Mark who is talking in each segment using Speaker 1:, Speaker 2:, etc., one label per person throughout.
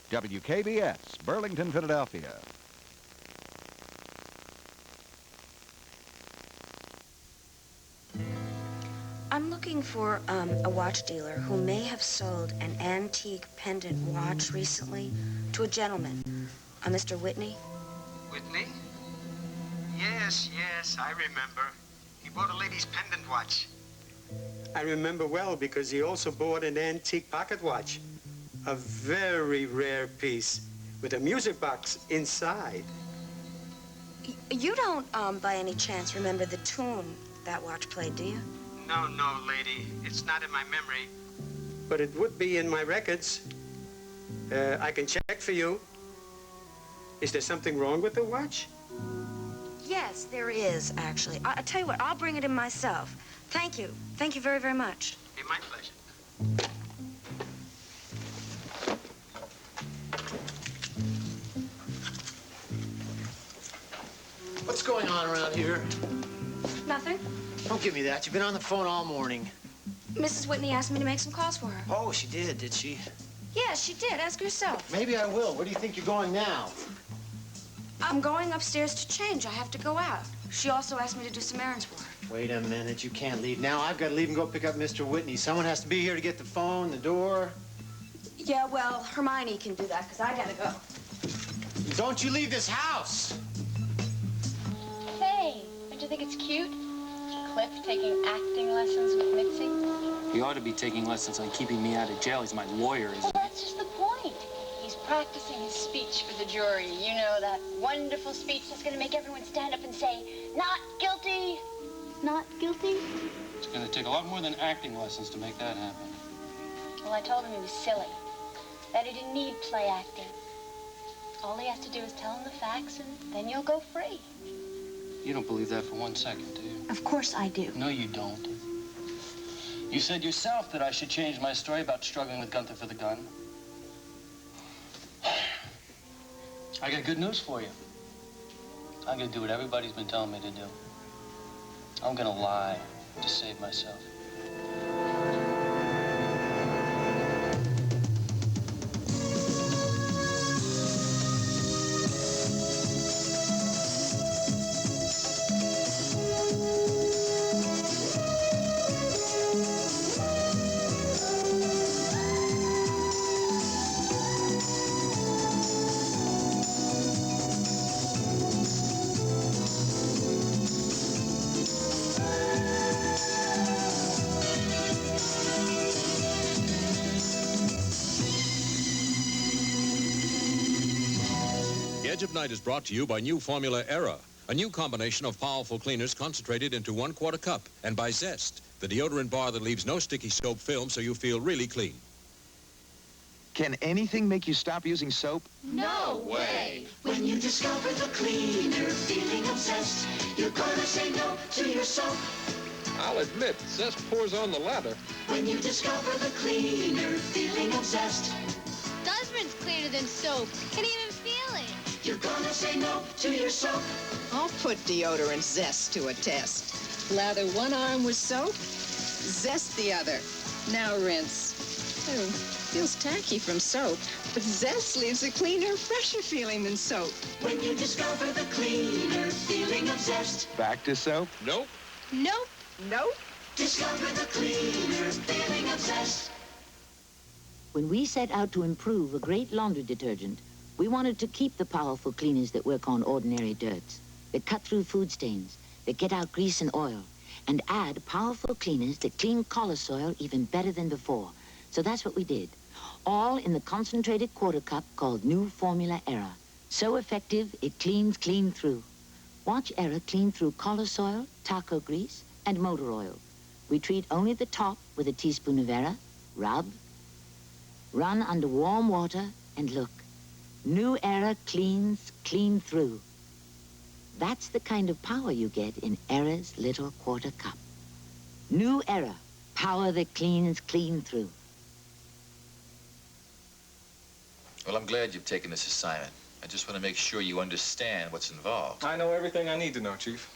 Speaker 1: WKBS, Burlington, Philadelphia.
Speaker 2: I'm looking for a watch dealer who may have sold an antique pendant watch recently to a gentleman, a Mr. Whitney.
Speaker 3: Whitney? Yes, I remember. He bought a lady's pendant watch. I remember well because he also bought an antique pocket watch. A very rare piece with a music box inside.
Speaker 2: You don't, by any chance, remember the tune that watch played, do you?
Speaker 3: No, lady. It's not in my memory. But it would be in my records. I can check for you. Is there something wrong with the watch?
Speaker 2: Yes, there is, actually. I'll tell you what, I'll bring it in myself. Thank you. Thank you very, very much.
Speaker 3: Be my pleasure.
Speaker 4: What's going on around here?
Speaker 2: Nothing.
Speaker 4: Don't give me that. You've been on the phone all morning.
Speaker 2: Mrs. Whitney asked me to make some calls for her.
Speaker 4: Oh, she did she?
Speaker 2: Yes, she did. Ask her yourself.
Speaker 4: Maybe I will. Where do you think you're going now?
Speaker 2: I'm going upstairs to change. I have to go out. She also asked me to do some errands for her.
Speaker 4: Wait a minute. You can't leave now. I've got to leave and go pick up Mr. Whitney. Someone has to be here to get the phone, the door.
Speaker 2: Yeah, well, Hermione can do that, because I gotta go.
Speaker 4: Don't you leave this house!
Speaker 5: Hey, don't you think it's cute? Cliff taking acting lessons with Mitzi?
Speaker 6: He ought to be taking lessons on keeping me out of jail. He's my lawyer,
Speaker 5: Well, that's just the point. He's practicing his speech for the jury. You know, that wonderful speech that's going to make everyone stand up and say, not guilty, not guilty.
Speaker 6: It's going to take a lot more than acting lessons to make that happen.
Speaker 5: Well, I told him he was silly, that he didn't need play acting. All he has to do is tell him the facts, and then you'll go free.
Speaker 6: You don't believe that for 1 second, do you?
Speaker 2: Of course I do.
Speaker 6: No, you don't. You said yourself that I should change my story about struggling with Gunther for the gun. I got good news for you. I'm gonna do what everybody's been telling me to do. I'm gonna lie to save myself.
Speaker 7: Edge of Night is brought to you by new Formula Era, a new combination of powerful cleaners concentrated into 1/4 cup, and by Zest, the deodorant bar that leaves no sticky soap film so you feel really clean.
Speaker 8: Can anything make you stop using soap?
Speaker 9: No way! When you discover the cleaner feeling of Zest, you're gonna say no to your soap.
Speaker 10: I'll admit, Zest pours on the lather.
Speaker 9: When you discover the cleaner feeling of Zest,
Speaker 11: Dustbin's cleaner than soap. Can even feel it.
Speaker 9: you're gonna say no to your soap.
Speaker 12: I'll put deodorant Zest to a test. Lather one arm with soap, zest the other. Now rinse. Oh, feels tacky from soap, but Zest leaves a cleaner, fresher feeling than soap.
Speaker 9: When you discover the cleaner feeling of Zest,
Speaker 8: Back to soap?
Speaker 10: Nope.
Speaker 11: Nope.
Speaker 12: Nope.
Speaker 9: discover the cleaner feeling of Zest.
Speaker 13: When we set out to improve a great laundry detergent, we wanted to keep the powerful cleaners that work on ordinary dirts, that cut through food stains, that get out grease and oil, and add powerful cleaners that clean collar soil even better than before. So that's what we did, all in the concentrated 1/4 cup called New Formula Era. So effective, it cleans clean through. Watch Era clean through collar soil, taco grease, and motor oil. We treat only the top with a teaspoon of Era, rub, run under warm water, and look. New Era cleans clean through. That's the kind of power you get in Era's little 1/4 cup. New Era, power that cleans clean through.
Speaker 14: Well, I'm glad you've taken this assignment. I just want to make sure you understand what's involved.
Speaker 10: I know everything I need to know, Chief.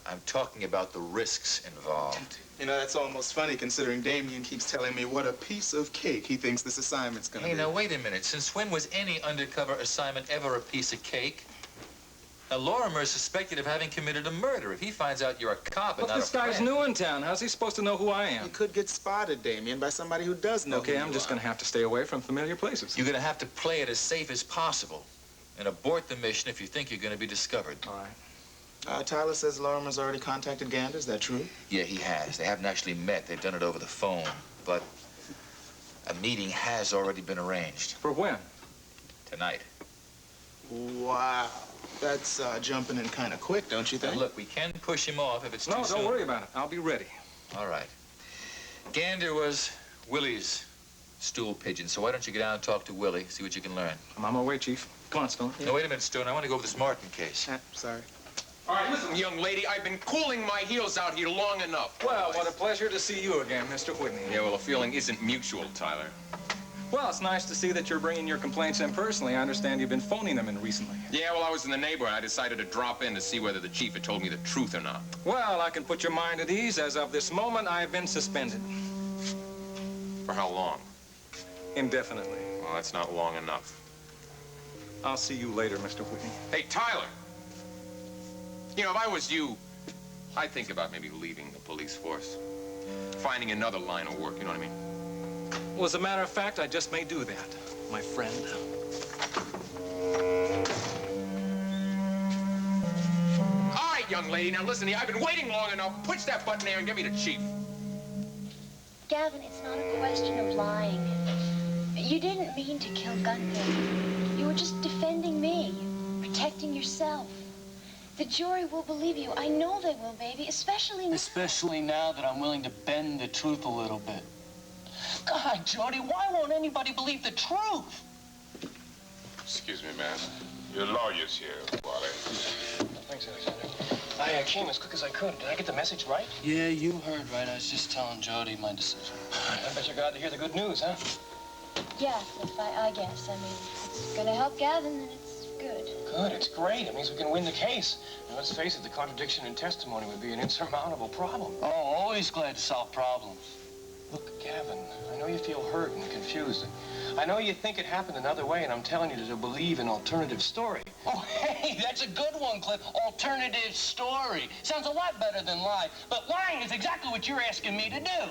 Speaker 14: I'm talking about the risks involved.
Speaker 1: You know, that's almost funny considering Damien keeps telling me what a piece of cake he thinks this assignment's gonna be.
Speaker 14: Hey, now, wait a minute. Since when was any undercover assignment ever a piece of cake? Now, Lorimer is suspected of having committed a murder. If he finds out you're a cop and
Speaker 10: Look,
Speaker 14: not
Speaker 10: this
Speaker 14: a
Speaker 10: guy's
Speaker 14: friend...
Speaker 10: new in town. How's he supposed to know who I am?
Speaker 1: You could get spotted, Damien, by somebody who does know
Speaker 10: Okay,
Speaker 1: who
Speaker 10: I'm
Speaker 1: you
Speaker 10: just
Speaker 1: are.
Speaker 10: gonna have to stay away from familiar places.
Speaker 14: You're gonna have to play it as safe as possible and abort the mission if you think you're gonna be discovered.
Speaker 10: All right.
Speaker 1: Tyler says Lorimer's already contacted Gander. Is that true?
Speaker 14: Yeah, he has. They haven't actually met. They've done it over the phone. But a meeting has already been arranged.
Speaker 10: For when?
Speaker 14: Tonight.
Speaker 1: Wow. That's jumping in kind of quick, don't you think?
Speaker 14: Now, look, we can push him off if it's too
Speaker 10: No,
Speaker 14: soon.
Speaker 10: don't worry about it. I'll be ready.
Speaker 14: All right. Gander was Willie's stool pigeon, so why don't you get down and talk to Willie, see what you can learn.
Speaker 10: I'm on my way, Chief. Come on, Stone.
Speaker 14: No, wait a minute, Stone. I want to go over this Martin case.
Speaker 1: Sorry.
Speaker 15: All right, listen, young lady, I've been cooling my heels out here long enough.
Speaker 10: Well, what a pleasure to see you again, Mr. Whitney.
Speaker 15: Yeah, well, the feeling isn't mutual, Tyler.
Speaker 10: Well, it's nice to see that you're bringing your complaints in personally. I understand you've been phoning them in recently.
Speaker 15: Yeah, well, I was in the neighborhood. I decided to drop in to see whether the chief had told me the truth or not.
Speaker 10: Well, I can put your mind at ease. As of this moment, I have been suspended.
Speaker 15: For how long?
Speaker 10: Indefinitely.
Speaker 15: Well, that's not long enough.
Speaker 10: I'll see you later, Mr. Whitney.
Speaker 15: Hey, Tyler! You know, if I was you, I'd think about maybe leaving the police force. Finding another line of work, you know what I mean?
Speaker 10: Well, as a matter of fact, I just may do that, my friend.
Speaker 15: All right, young lady, now listen here. I've been waiting long enough. Push that button there and get me the chief.
Speaker 5: Gavin, it's not a question of lying. You didn't mean to kill Gunther. You were just defending me, protecting yourself. The jury will believe you. I know they will, baby, especially now.
Speaker 6: Especially now that I'm willing to bend the truth a little bit. God, Jody, why won't anybody believe the truth?
Speaker 16: Excuse me, man. Your lawyer's here, Wally.
Speaker 6: Thanks, Alexander. I came as quick as I could. Did I get the message right? Yeah, you heard right. I was just telling Jody my decision. I bet you're glad to hear the good news, huh?
Speaker 5: Yeah, I guess. I mean, it's gonna help Gavin, and it's good.
Speaker 6: Good, it's great. It means we can win the case. Now, let's face it, the contradiction in testimony would be an insurmountable problem. Oh, always glad to solve problems. Look, Gavin, I know you feel hurt and confused. I know you think it happened another way, and I'm telling you to believe an alternative story. Oh, hey, that's a good one, Cliff. Alternative story. Sounds a lot better than lie. But lying is exactly what you're asking me to do.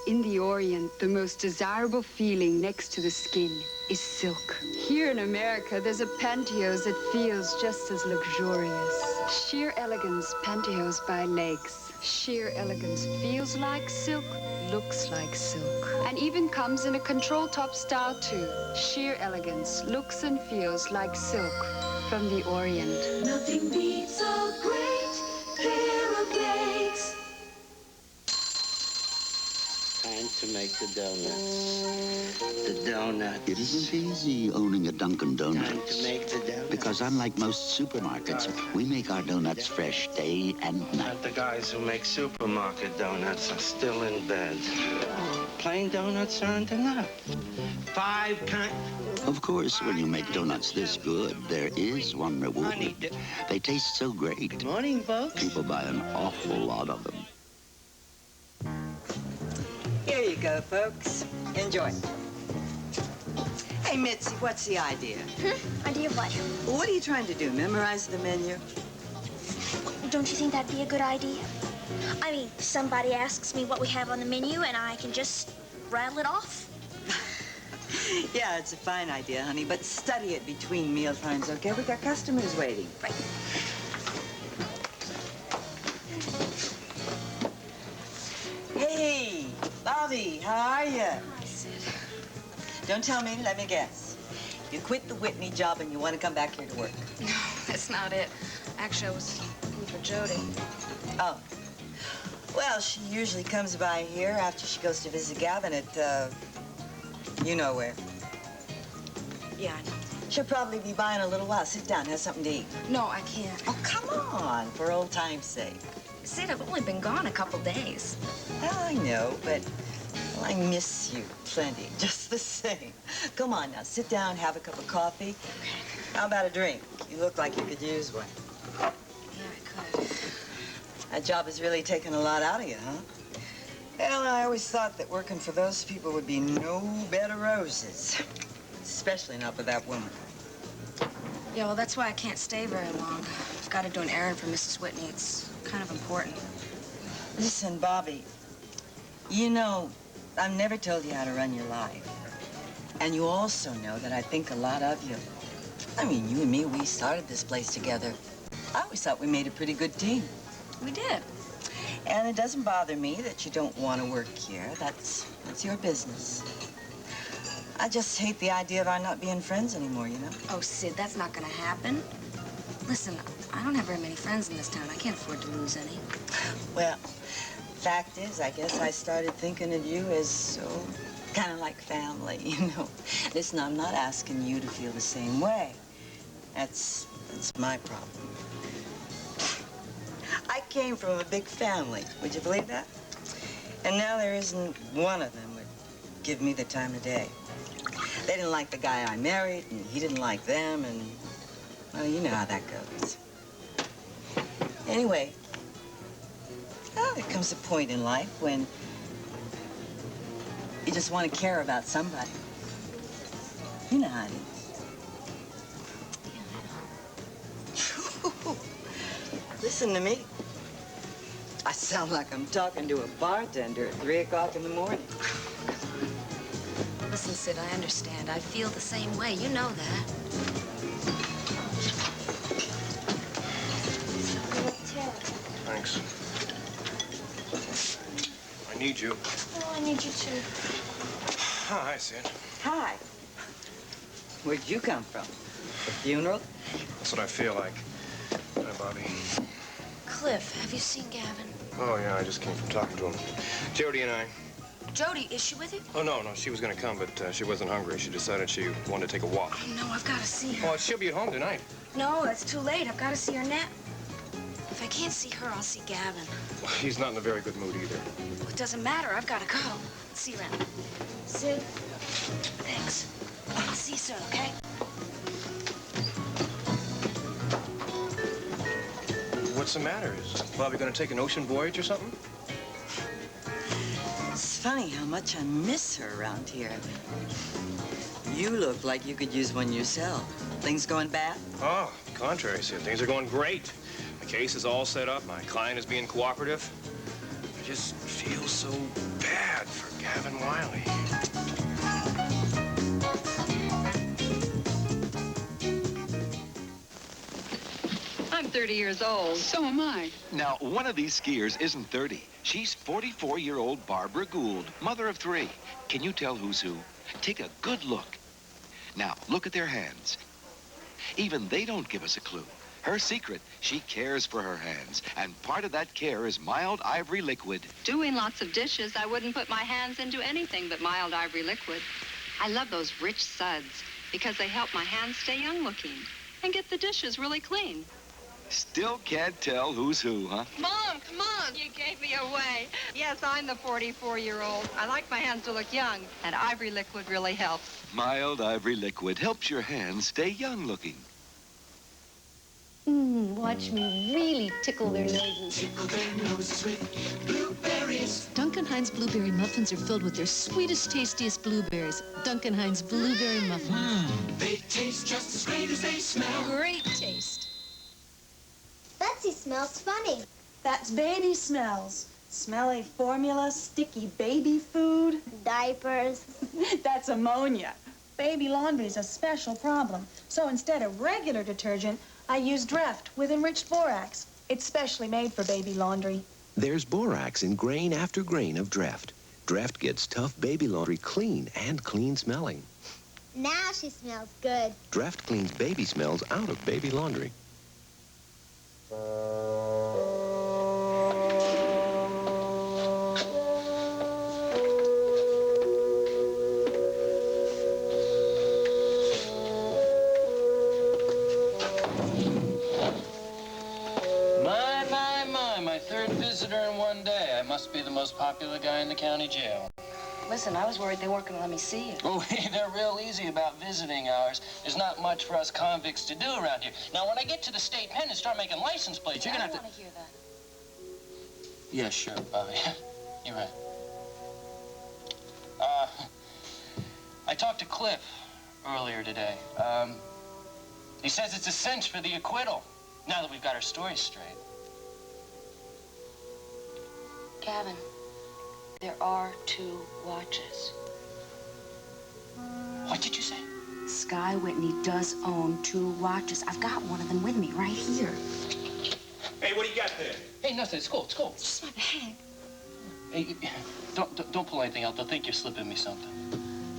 Speaker 17: In the Orient, the most desirable feeling next to the skin is silk. Here in America, there's a pantyhose that feels just as luxurious. Sheer elegance pantyhose by Legs. Sheer elegance feels like silk, looks like silk. And even comes in a control top style too. Sheer elegance looks and feels like silk from the Orient.
Speaker 9: Nothing beats a great pair of legs.
Speaker 18: Time to make the donuts. The donut.
Speaker 19: It isn't easy owning a Dunkin'
Speaker 18: Time
Speaker 19: Donuts.
Speaker 18: to make the donuts.
Speaker 19: Because unlike most supermarkets, we make our donuts fresh day and night.
Speaker 18: But the guys who make supermarket donuts are still in bed. Plain donuts aren't enough. 5 kinds.
Speaker 19: Of course, when you make donuts this good, there is one reward. They taste so great.
Speaker 18: Good morning, folks.
Speaker 19: People buy an awful lot of them.
Speaker 20: Here you go, folks. Enjoy. Hey, Mitzi, what's the idea?
Speaker 2: Idea of what?
Speaker 20: Well, what are you trying to do, memorize the menu?
Speaker 2: Don't you think that'd be a good idea? I mean, somebody asks me what we have on the menu, and I can just rattle it off.
Speaker 20: Yeah, it's a fine idea, honey, but study it between meal times, okay? We got customers waiting.
Speaker 2: Right.
Speaker 20: Hey, Bobby, how are you?
Speaker 2: Hi, Sid.
Speaker 20: Don't tell me, let me guess. You quit the Whitney job and you want to come back here to work.
Speaker 2: No, that's not it. Actually, I was looking for Jody.
Speaker 20: Oh. Well, she usually comes by here after she goes to visit Gavin at, you know where.
Speaker 2: Yeah, I know.
Speaker 20: She'll probably be by in a little while. Sit down, have something to eat.
Speaker 2: No, I can't.
Speaker 20: Oh, come on, for old time's sake.
Speaker 2: Sid, I've only been gone a couple days.
Speaker 20: Well, I know, but, I miss you plenty, just the same. Come on now, sit down, have a cup of coffee. How about a drink? You look like you could use one.
Speaker 2: Yeah, I could.
Speaker 20: That job has really taken a lot out of you, huh? Well, I always thought that working for those people would be no bed of roses. Especially not with that woman.
Speaker 2: Yeah, well, that's why I can't stay very long. I've got to do an errand for Mrs. Whitney. It's kind of important.
Speaker 20: Listen, Bobby, you know, I've never told you how to run your life. And you also know that I think a lot of you. I mean, you and me, we started this place together. I always thought we made a pretty good team.
Speaker 2: We did.
Speaker 20: And it doesn't bother me that you don't want to work here. That's your business. I just hate the idea of our not being friends anymore, you know?
Speaker 2: Oh, Sid, that's not gonna happen. Listen, I don't have very many friends in this town. I can't afford to lose any.
Speaker 20: Well, fact is, I guess I started thinking of you as kind of like family, you know. Listen, I'm not asking you to feel the same way. That's my problem. I came from a big family. Would you believe that? And now there isn't one of them would give me the time of day. They didn't like the guy I married, and he didn't like them, and, well, you know how that goes. Anyway, well, there comes a point in life when you just want to care about somebody. You know how it is. Listen to me. I sound like I'm talking to a bartender at 3 o'clock in the morning.
Speaker 2: Listen, Sid, I understand. I feel the same way. You know that.
Speaker 6: Thanks. I need you.
Speaker 5: Oh, I need you too.
Speaker 6: Hi, Sid.
Speaker 20: Hi. Where'd you come from? The funeral?
Speaker 6: That's what I feel like. Hi, Bobby.
Speaker 2: Cliff, have you seen Gavin?
Speaker 6: Oh, yeah, I just came from talking to him. Jody and I.
Speaker 2: Jody, is she with you?
Speaker 6: Oh, no, she was going to come, but she wasn't hungry. She decided she wanted to take a walk.
Speaker 2: Oh, no, I've got to see her.
Speaker 6: Oh, she'll be at home tonight.
Speaker 2: No, it's too late. I've got to see her now. If I can't see her, I'll see Gavin.
Speaker 6: Well, he's not in a very good mood either.
Speaker 2: Well, it doesn't matter. I've got to go. See you around. Sid? Thanks. I'll see you soon, okay?
Speaker 6: What's the matter? Is Bobby going to take an ocean voyage or something?
Speaker 20: It's funny how much I miss her around here. You look like you could use one yourself. Things going bad?
Speaker 6: Oh, the contrary, Sid. Things are going great. The case is all set up. My client is being cooperative. I just feel so bad for Gavin Wiley.
Speaker 12: I'm 30 years old. So am I.
Speaker 8: Now, one of these skiers isn't 30. She's 44-year-old Barbara Gould, mother of 3. Can you tell who's who? Take a good look. Now, look at their hands. Even they don't give us a clue. Her secret, she cares for her hands, and part of that care is mild ivory liquid.
Speaker 12: Doing lots of dishes, I wouldn't put my hands into anything but mild ivory liquid. I love those rich suds because they help my hands stay young-looking and get the dishes really clean.
Speaker 8: Still can't tell who's who, huh?
Speaker 12: Mom, come on. You gave me away. Yes, I'm the 44-year-old. I like my hands to look young, and ivory liquid really helps.
Speaker 8: Mild ivory liquid helps your hands stay young-looking.
Speaker 11: Watch me really tickle their noses.
Speaker 9: Tickle their noses with blueberries.
Speaker 21: Duncan Hines blueberry muffins are filled with their sweetest, tastiest blueberries. Duncan Hines blueberry muffins.
Speaker 9: They taste just as great as they smell.
Speaker 21: Great taste.
Speaker 22: Betsy smells funny.
Speaker 23: That's baby smells. Smelly formula, sticky baby food.
Speaker 22: Diapers.
Speaker 23: That's ammonia. Baby laundry is a special problem. So instead of regular detergent, I use Dreft with enriched borax. It's specially made for baby laundry.
Speaker 24: There's borax in grain after grain of Dreft. Dreft gets tough baby laundry clean and clean smelling.
Speaker 22: Now she smells good.
Speaker 24: Dreft cleans baby smells out of baby laundry.
Speaker 6: My third visitor in one day. I must be the most popular guy in the county jail.
Speaker 2: Listen, I was worried they weren't going to let me see you.
Speaker 6: Oh, they're real easy about visiting hours. There's not much for us convicts to do around here. Now, when I get to the state pen and start making license plates, you're going to have to...
Speaker 2: I want to hear that.
Speaker 6: Yeah, sure, Bobby. You're right. I talked to Cliff earlier today. He says it's a cinch for the acquittal, now that we've got our story straight.
Speaker 2: Gavin, there are 2 watches.
Speaker 6: What did you say?
Speaker 2: Sky Whitney does own 2 watches. I've got one of them with me right here.
Speaker 16: Hey, what do you got there?
Speaker 6: Hey, nothing. It's cool. It's cool.
Speaker 2: It's just my bag.
Speaker 6: Hey, don't pull anything out. They'll think you're slipping me something.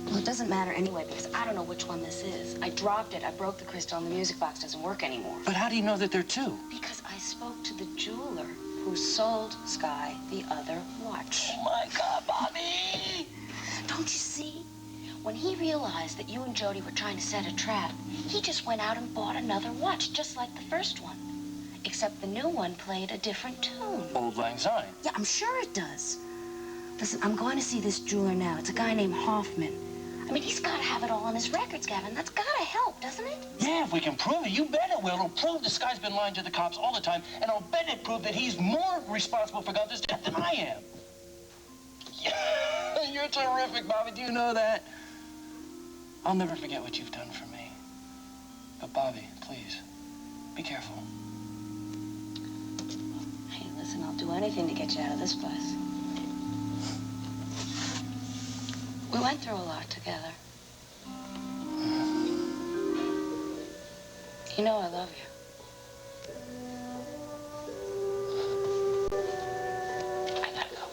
Speaker 2: Well, it doesn't matter anyway, because I don't know which one this is. I dropped it. I broke the crystal, and the music box doesn't work anymore.
Speaker 6: But how do you know that they're 2?
Speaker 2: Because I spoke to the jeweler who sold Sky the other watch.
Speaker 6: Oh, my God, Bobby!
Speaker 2: Don't you see? When he realized that you and Jody were trying to set a trap, he just went out and bought another watch, just like the first one. Except the new one played a different tune.
Speaker 6: Old Lang Syne.
Speaker 2: Yeah, I'm sure it does. Listen, I'm going to see this jeweler now. It's a guy named Hoffman. I mean, he's got to have it all on his records, Gavin. That's got to help, doesn't it?
Speaker 6: Yeah, if we can prove it, you bet it will. It'll prove this guy's been lying to the cops all the time, and I'll bet it prove that he's more responsible for Gunther's death than I am. Yeah, you're terrific, Bobby. Do you know that? I'll never forget what you've done for me. But, Bobby, please, be careful.
Speaker 2: Hey, listen, I'll do anything to get you out of this place. We went through a lot together. You know I love you. I gotta go.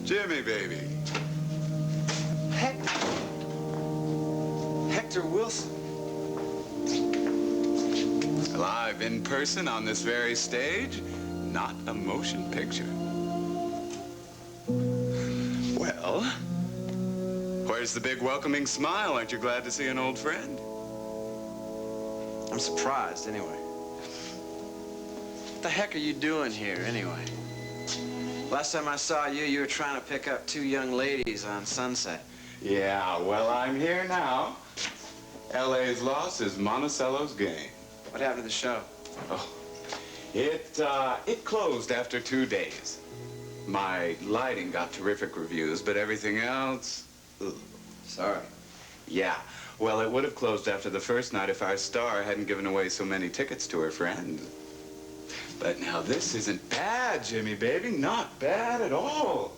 Speaker 1: Jimmy, baby.
Speaker 3: Hector Wilson.
Speaker 1: Live in person on this very stage, not a motion picture. Well, where's the big welcoming smile? Aren't you glad to see an old friend?
Speaker 3: I'm surprised, anyway. What the heck are you doing here, anyway? Last time I saw you, you were trying to pick up 2 young ladies on Sunset.
Speaker 1: Yeah, well, I'm here now. LA's loss is Monticello's gain.
Speaker 3: What happened to the show?
Speaker 1: Oh, it closed after 2 days. My lighting got terrific reviews, but everything else... Ugh.
Speaker 3: Sorry.
Speaker 1: Yeah, well, it would have closed after the first night if our star hadn't given away so many tickets to her friends. But now this isn't bad, Jimmy, baby. Not bad at all.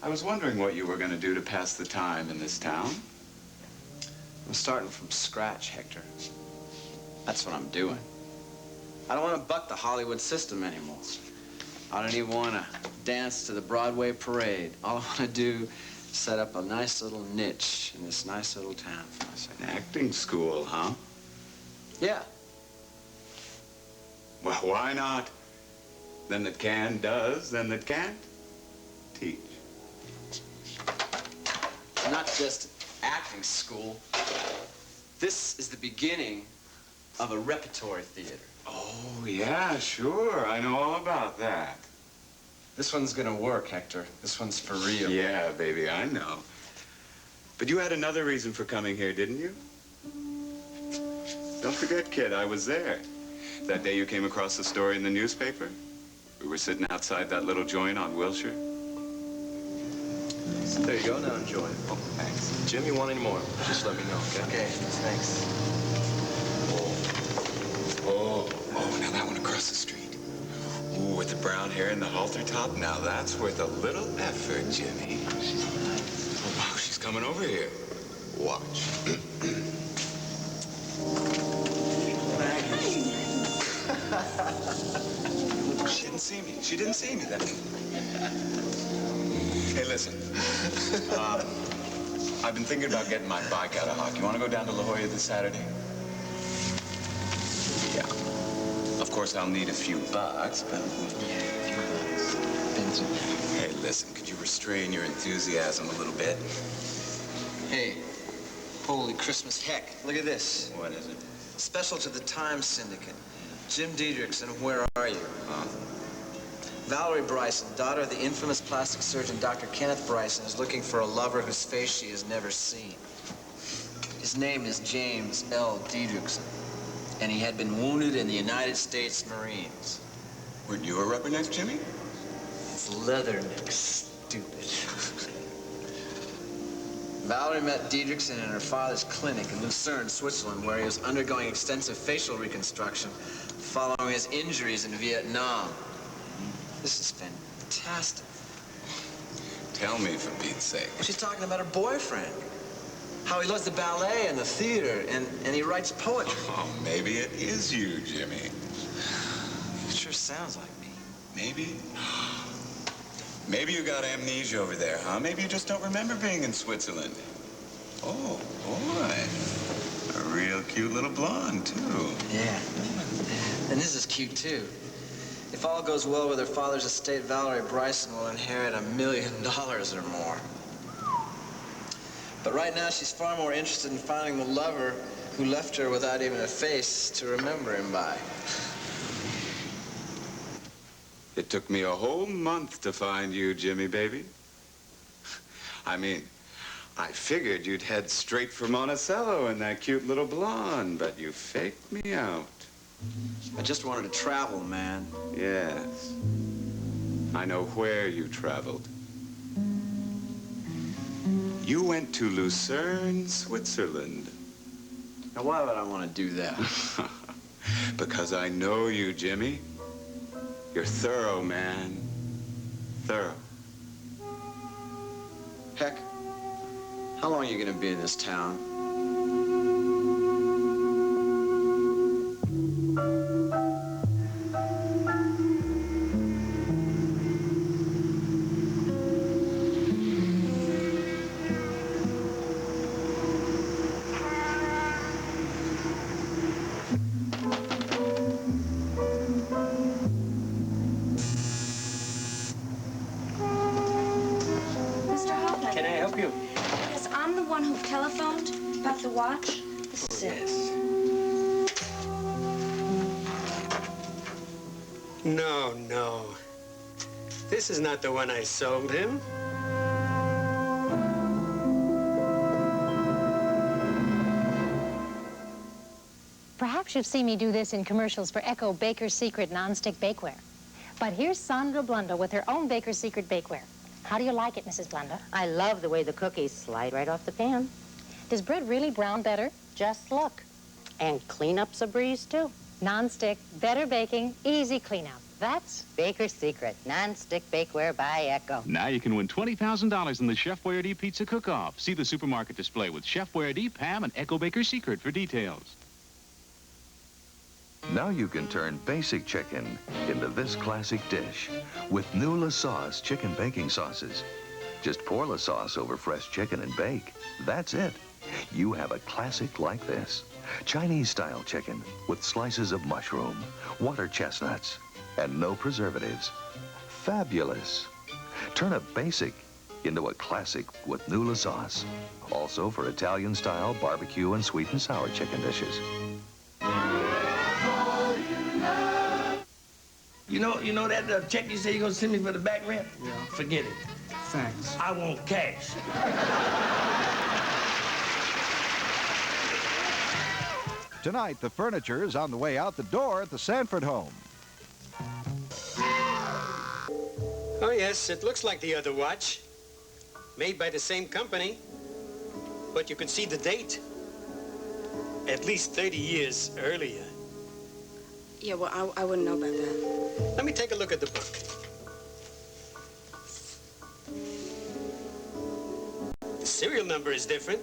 Speaker 1: I was wondering what you were going to do to pass the time in this town.
Speaker 3: I'm starting from scratch, Hector. That's what I'm doing. I don't want to buck the Hollywood system anymore. I don't even want to dance to the Broadway parade. All I want to do is set up a nice little niche in this nice little town for myself.
Speaker 1: An acting school, huh?
Speaker 3: Yeah.
Speaker 1: Well, why not? Then that can does, then that can't teach.
Speaker 3: Not just acting school. This is the beginning of a repertory theater.
Speaker 1: Oh, yeah, sure. I know all about that.
Speaker 3: This one's gonna work, Hector. This one's for real.
Speaker 1: Yeah, baby, I know. But you had another reason for coming here, didn't you? Don't forget, kid, I was there. That day you came across the story in the newspaper. We were sitting outside that little joint on Wilshire.
Speaker 3: There you go, now enjoy it.
Speaker 1: Oh, thanks.
Speaker 3: Jim, you want any more? Just let me know, okay? Okay, thanks.
Speaker 1: Oh, now that one across the street. Ooh, with the brown hair and the halter top. Now that's worth a little effort, Jimmy. Oh, wow, she's coming over here. Watch. She didn't see me. She didn't see me then. Hey, listen. I've been thinking about getting my bike out of hock. You want to go down to La Jolla this Saturday? course, I'll need a few bucks, but...
Speaker 3: Yeah, a few bucks.
Speaker 1: Hey, listen, could you restrain your enthusiasm a little bit?
Speaker 3: Hey, holy Christmas heck. Look at this.
Speaker 1: What is it?
Speaker 3: Special to the Times Syndicate. Jim Diedrichson, Where Are You?
Speaker 1: Huh?
Speaker 3: Valerie Bryson, daughter of the infamous plastic surgeon Dr. Kenneth Bryson, is looking for a lover whose face she has never seen. His name is James L. Diedrichson, and he had been wounded in the United States Marines.
Speaker 1: Weren't you a rubberneck, Jimmy?
Speaker 3: It's leatherneck, stupid. Valerie met Diedrichson in her father's clinic in Lucerne, Switzerland, where he was undergoing extensive facial reconstruction following his injuries in Vietnam. This is fantastic.
Speaker 1: Tell me, for Pete's sake.
Speaker 3: She's talking about her boyfriend. How he loves the ballet and the theater, and he writes poetry.
Speaker 1: Oh, maybe it is you, Jimmy.
Speaker 3: It sure sounds like me.
Speaker 1: Maybe? Maybe you got amnesia over there, huh? Maybe you just don't remember being in Switzerland. Oh, boy. A real cute little blonde, too.
Speaker 3: Yeah. And this is cute, too. If all goes well with her father's estate, Valerie Bryson will inherit $1 million or more. But right now, she's far more interested in finding the lover who left her without even a face to remember him by.
Speaker 1: It took me a whole month to find you, Jimmy, baby. I mean, I figured you'd head straight for Monticello and that cute little blonde, but you faked me out.
Speaker 3: I just wanted to travel, man.
Speaker 1: Yes. I know where you traveled. You went to Lucerne, Switzerland.
Speaker 3: Now, why would I want to do that?
Speaker 1: Because I know you, Jimmy. You're thorough, man. Thorough.
Speaker 3: Heck, how long are you going to be in this town?
Speaker 22: About the watch? This is it.
Speaker 4: No. This is not the one I sold him.
Speaker 7: Perhaps you've seen me do this in commercials for Echo Baker's Secret nonstick bakeware. But here's Sandra Blunda with her own Baker's Secret bakeware. How do you like it, Mrs. Blunda?
Speaker 13: I love the way the cookies slide right off the pan.
Speaker 7: Does bread really brown better?
Speaker 13: Just look. And cleanup's a breeze, too.
Speaker 7: Non-stick, better baking, easy cleanup. That's
Speaker 13: Baker's Secret, non-stick bakeware by Echo.
Speaker 14: Now you can win $20,000 in the Chef Boyardee Pizza Cook-Off. See the supermarket display with Chef Boyardee, Pam, and Echo Baker's Secret for details.
Speaker 25: Now you can turn basic chicken into this classic dish with new La Sauce chicken baking sauces. Just pour La Sauce over fresh chicken and bake. That's it. You have a classic like this. Chinese-style chicken with slices of mushroom, water chestnuts, and no preservatives. Fabulous. Turn a basic into a classic with new La Sauce. Also for Italian-style barbecue and sweet and sour chicken dishes.
Speaker 26: You know that check you say you're gonna send me for the back rent? Yeah. Forget it.
Speaker 4: Thanks.
Speaker 26: I want cash.
Speaker 27: Tonight, the furniture is on the way out the door at the Sanford home.
Speaker 4: Oh, yes, it looks like the other watch. Made by the same company. But you can see the date. At least 30 years earlier.
Speaker 28: Yeah, well, I wouldn't know about that.
Speaker 4: Let me take a look at the book. The serial number is different.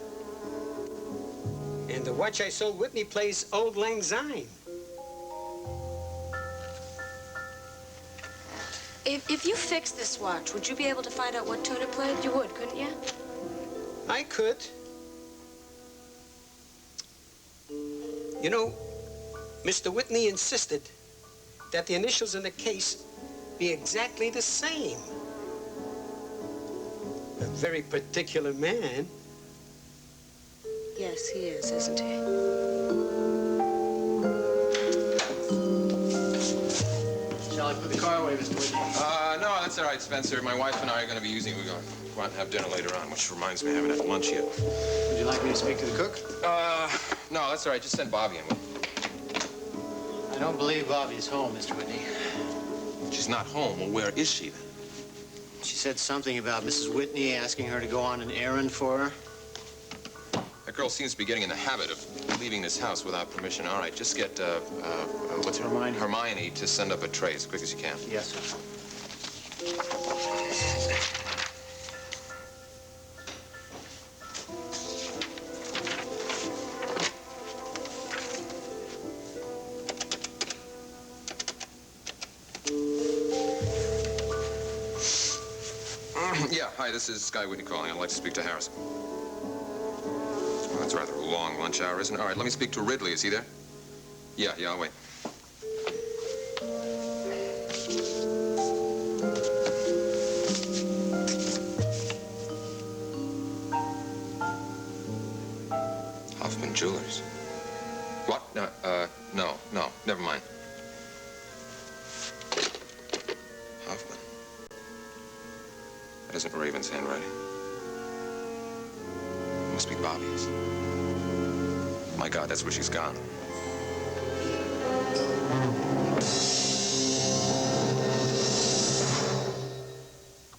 Speaker 4: And the watch I sold Whitney plays Old Lang Syne.
Speaker 28: If you fixed this watch, would you be able to find out what tune it played? You would, couldn't you?
Speaker 4: I could. You know, Mr. Whitney insisted that the initials in the case be exactly the same. A very particular man.
Speaker 28: Yes, he is, isn't he?
Speaker 3: Shall I put the car away, Mr. Whitney?
Speaker 6: No, that's all right, Spencer. My wife and I are going to be using it. We're going to go out and have dinner later on, which reminds me I haven't had lunch yet.
Speaker 3: Would you like me to speak to the cook?
Speaker 6: No, that's all right. Just send Bobby in.
Speaker 3: I don't believe Bobby's home, Mr. Whitney.
Speaker 6: She's not home. Well, where is she then?
Speaker 3: She said something about Mrs. Whitney asking her to go on an errand for her.
Speaker 6: That girl seems to be getting in the habit of leaving this house without permission. All right, just get, what's her Hermione? Hermione to send up a tray as quick as you can.
Speaker 3: Yes, sir.
Speaker 6: Yeah, hi, this is Sky Whitney calling. I'd like to speak to Harrison. Well, that's rather a long lunch hour, isn't it? All right, let me speak to Ridley. Is he there? Yeah, I'll wait. Hoffman Jewelers. What? No, never mind. Hoffman. That isn't Raven's handwriting. It must be Bobby's. My God, that's where she's gone.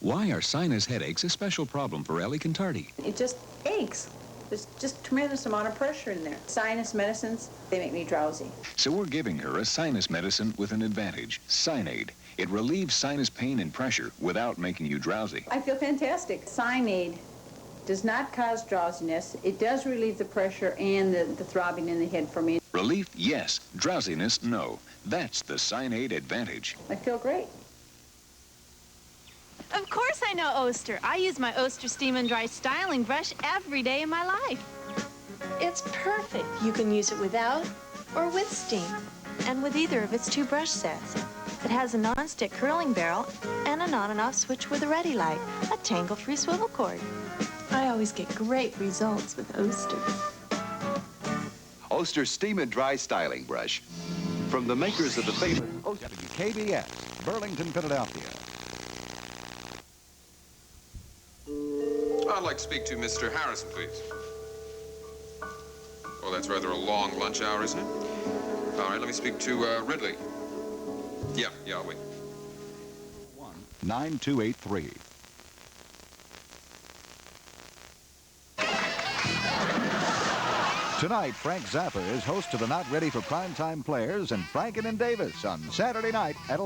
Speaker 5: Why are sinus headaches a special problem for Ellie Cantardi?
Speaker 10: It just aches. There's just tremendous amount of pressure in there. Sinus medicines, they make me drowsy.
Speaker 5: So we're giving her a sinus medicine with an advantage, Sinead. It relieves sinus pain and pressure without making you drowsy.
Speaker 10: I feel fantastic. Sinead does not cause drowsiness. It does relieve the pressure and the throbbing in the head for me.
Speaker 5: Relief, yes. Drowsiness, no. That's the Sinead advantage.
Speaker 10: I feel great.
Speaker 11: Of course I know Oster. I use my Oster Steam and Dry styling brush every day in my life.
Speaker 12: It's perfect. You can use it without or with steam, and with either of its two brush sets. It has a non-stick curling barrel and an on and off switch with a ready light, a tangle-free swivel cord. I always get great results with Oster.
Speaker 24: Oster Steam and Dry Styling Brush. From the makers of the famous
Speaker 27: WKBS, Burlington, Philadelphia.
Speaker 6: I'd like to speak to Mr. Harrison, please. Well, that's rather a long lunch hour, isn't it? All right, let me speak to Ridley. Yeah, I'll wait.
Speaker 27: 9283. Tonight, Frank Zappa is host to the Not Ready for Primetime Players and Franken and Davis on Saturday night at 11.